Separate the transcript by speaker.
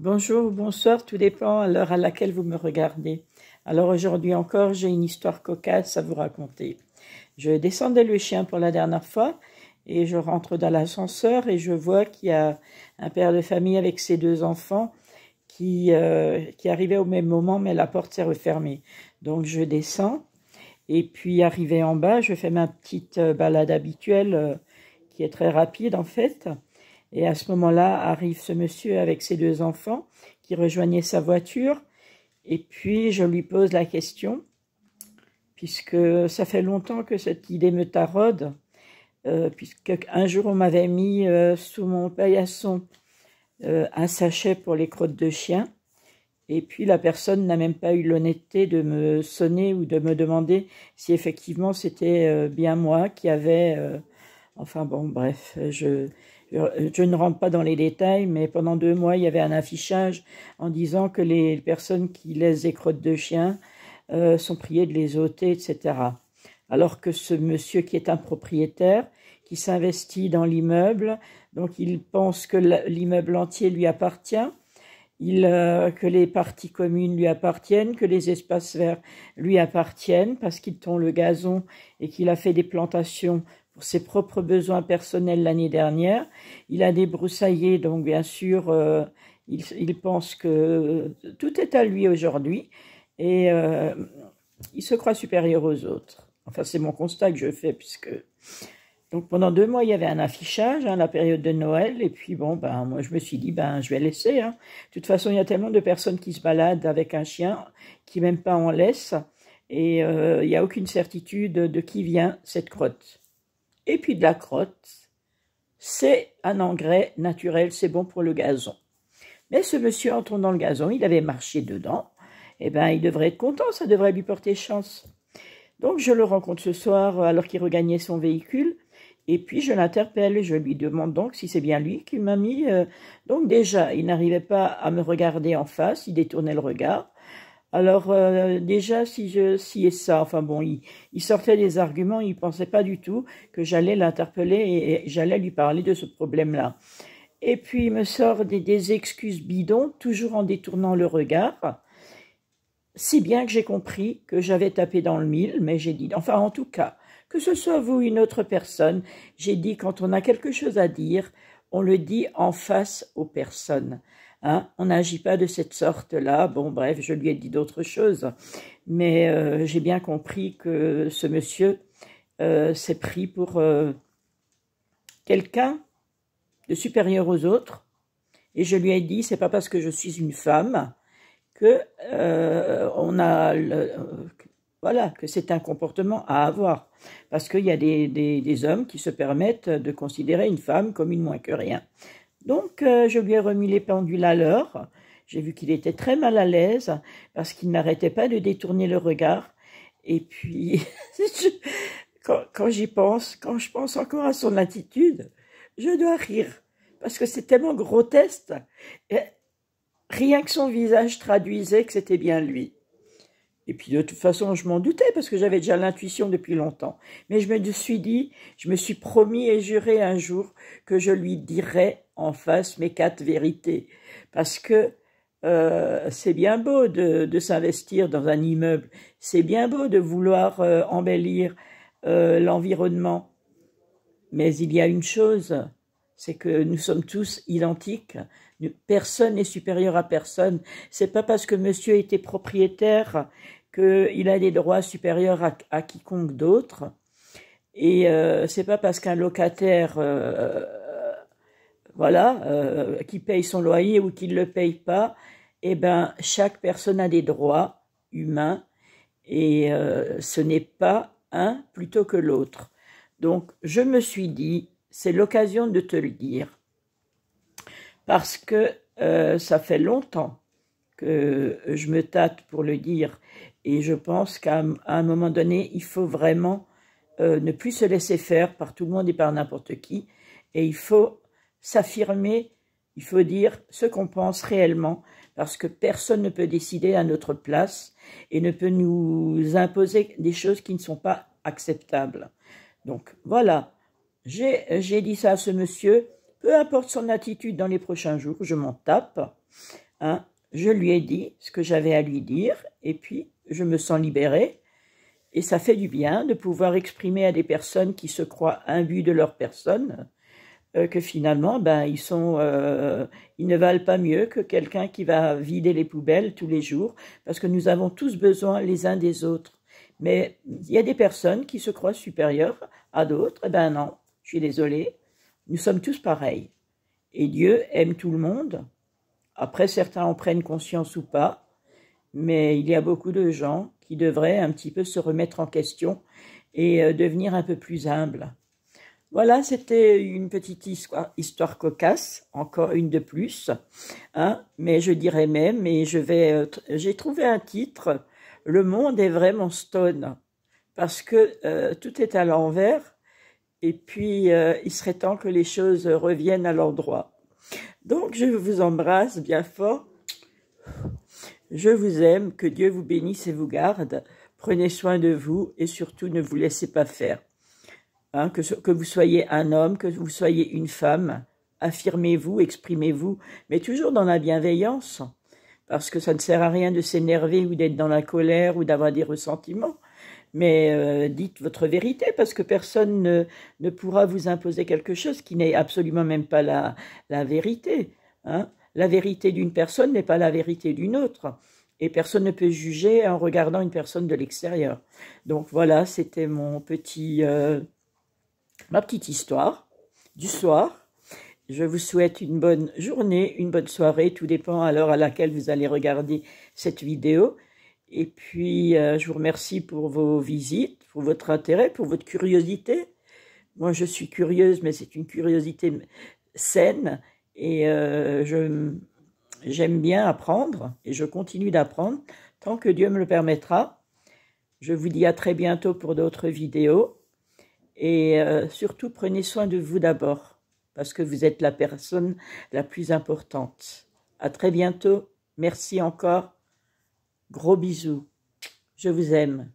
Speaker 1: Bonjour ou bonsoir, tout dépend à l'heure à laquelle vous me regardez. Alors aujourd'hui encore, j'ai une histoire cocasse à vous raconter. Je descendais le chien pour la dernière fois et je rentre dans l'ascenseur et je vois qu'il y a un père de famille avec ses deux enfants qui arrivaient au même moment, mais la porte s'est refermée. Donc je descends et puis arrivé en bas, je fais ma petite balade habituelle qui est très rapide en fait. Et à ce moment-là, arrive ce monsieur avec ses deux enfants qui rejoignaient sa voiture. Et puis, je lui pose la question, puisque ça fait longtemps que cette idée me taraude, puisque un jour, on m'avait mis sous mon paillasson un sachet pour les crottes de chien. Et puis, la personne n'a même pas eu l'honnêteté de me sonner ou de me demander si effectivement c'était bien moi qui avait... Enfin bon, bref, je ne rentre pas dans les détails, mais pendant 2 mois, il y avait un affichage en disant que les personnes qui laissent des crottes de chiens sont priées de les ôter, etc. Alors que ce monsieur qui est un propriétaire, qui s'investit dans l'immeuble, donc il pense que l'immeuble entier lui appartient, que les parties communes lui appartiennent, que les espaces verts lui appartiennent, parce qu'il tond le gazon et qu'il a fait des plantations pour ses propres besoins personnels l'année dernière. Il a débroussaillé, donc bien sûr, il pense que tout est à lui aujourd'hui et il se croit supérieur aux autres. Enfin, c'est mon constat que je fais, puisque... Donc pendant 2 mois, il y avait un affichage, la période de Noël, et puis bon, moi je me suis dit, je vais laisser. De toute façon, il y a tellement de personnes qui se baladent avec un chien, qui même pas en laissent, et il n'y a aucune certitude de qui vient cette crotte. Et puis de la crotte, c'est un engrais naturel, c'est bon pour le gazon. Mais ce monsieur, entrant dans le gazon, il avait marché dedans, il devrait être content, ça devrait lui porter chance. Donc je le rencontre ce soir alors qu'il regagnait son véhicule, et puis je l'interpelle et je lui demande donc si c'est bien lui qui m'a mis... Donc déjà, il n'arrivait pas à me regarder en face, il détournait le regard. Alors déjà, si et ça, enfin bon, il sortait des arguments, il pensait pas du tout que j'allais l'interpeller et j'allais lui parler de ce problème-là. Et puis il me sort des excuses bidons, toujours en détournant le regard, si bien que j'ai compris que j'avais tapé dans le mille, mais j'ai dit, enfin en tout cas, que ce soit vous ou une autre personne, j'ai dit quand on a quelque chose à dire, on le dit en face aux personnes. On n'agit pas de cette sorte-là. Bon, bref, je lui ai dit d'autres choses. Mais j'ai bien compris que ce monsieur s'est pris pour quelqu'un de supérieur aux autres. Et je lui ai dit, c'est pas parce que je suis une femme que que c'est un comportement à avoir. Parce qu'il y a des hommes qui se permettent de considérer une femme comme une moins que rien. Donc, je lui ai remis les pendules à l'heure. J'ai vu qu'il était très mal à l'aise parce qu'il n'arrêtait pas de détourner le regard. Et puis, quand j'y pense, quand je pense encore à son attitude, je dois rire parce que c'est tellement grotesque. Et rien que son visage traduisait que c'était bien lui. Et puis de toute façon, je m'en doutais parce que j'avais déjà l'intuition depuis longtemps. Mais je me suis dit, je me suis promis et juré un jour que je lui dirais en face mes 4 vérités. Parce que c'est bien beau de s'investir dans un immeuble. C'est bien beau de vouloir embellir l'environnement. Mais il y a une chose, c'est que nous sommes tous identiques. Personne n'est supérieur à personne. C'est pas parce que monsieur était propriétaire qu'il a des droits supérieurs à quiconque d'autre. Et c'est pas parce qu'un locataire, qui paye son loyer ou qui ne le paye pas, chaque personne a des droits humains et ce n'est pas un plutôt que l'autre. Donc je me suis dit, c'est l'occasion de te le dire. Parce que ça fait longtemps que je me tâte pour le dire et je pense qu'à un moment donné, il faut vraiment ne plus se laisser faire par tout le monde et par n'importe qui et il faut s'affirmer, il faut dire ce qu'on pense réellement parce que personne ne peut décider à notre place et ne peut nous imposer des choses qui ne sont pas acceptables. Donc voilà, j'ai dit ça à ce monsieur. Peu importe son attitude dans les prochains jours, je m'en tape. Hein. Je lui ai dit ce que j'avais à lui dire, et puis je me sens libérée. Et ça fait du bien de pouvoir exprimer à des personnes qui se croient imbus de leur personne, que finalement, ben, ils ne valent pas mieux que quelqu'un qui va vider les poubelles tous les jours, parce que nous avons tous besoin les uns des autres. Mais il y a des personnes qui se croient supérieures à d'autres. Eh ben non, je suis désolée, nous sommes tous pareils. Et Dieu aime tout le monde. Après, certains en prennent conscience ou pas, mais il y a beaucoup de gens qui devraient un petit peu se remettre en question et devenir un peu plus humbles. Voilà, c'était une petite histoire cocasse, encore une de plus, hein, mais je dirais même, et j'ai trouvé un titre, Le monde est vraiment stone, parce que tout est à l'envers, et puis il serait temps que les choses reviennent à l'endroit. Donc je vous embrasse bien fort, je vous aime, que Dieu vous bénisse et vous garde, prenez soin de vous et surtout ne vous laissez pas faire. Hein, que vous soyez un homme, que vous soyez une femme, affirmez-vous, exprimez-vous, mais toujours dans la bienveillance, parce que ça ne sert à rien de s'énerver ou d'être dans la colère ou d'avoir des ressentiments, mais dites votre vérité, parce que personne ne pourra vous imposer quelque chose qui n'est absolument même pas la vérité. Hein. La vérité d'une personne n'est pas la vérité d'une autre. Et personne ne peut juger en regardant une personne de l'extérieur. Donc voilà, c'était ma petite histoire du soir. Je vous souhaite une bonne journée, une bonne soirée, tout dépend à l'heure à laquelle vous allez regarder cette vidéo. Et puis, je vous remercie pour vos visites, pour votre intérêt, pour votre curiosité. Moi, je suis curieuse, mais c'est une curiosité saine. Et j'aime bien apprendre, et je continue d'apprendre, tant que Dieu me le permettra. Je vous dis à très bientôt pour d'autres vidéos. Et surtout, prenez soin de vous d'abord, parce que vous êtes la personne la plus importante. À très bientôt. Merci encore. Gros bisous. Je vous aime.